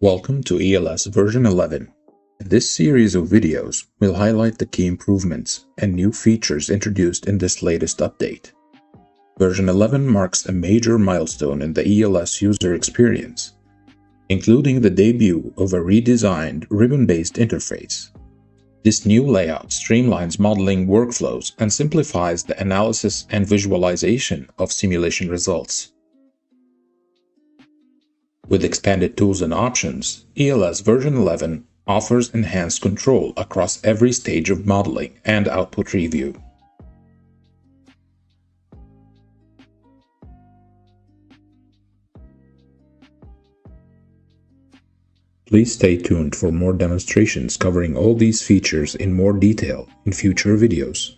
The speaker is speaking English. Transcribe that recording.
Welcome to ELS version 11. In this series of videos, we'll highlight the key improvements and new features introduced in this latest update. Version 11 marks a major milestone in the ELS user experience, including the debut of a redesigned ribbon-based interface. This new layout streamlines modeling workflows and simplifies the analysis and visualization of simulation results. With expanded tools and options, ELS version 11 offers enhanced control across every stage of modeling and output review. Please stay tuned for more demonstrations covering all these features in more detail in future videos.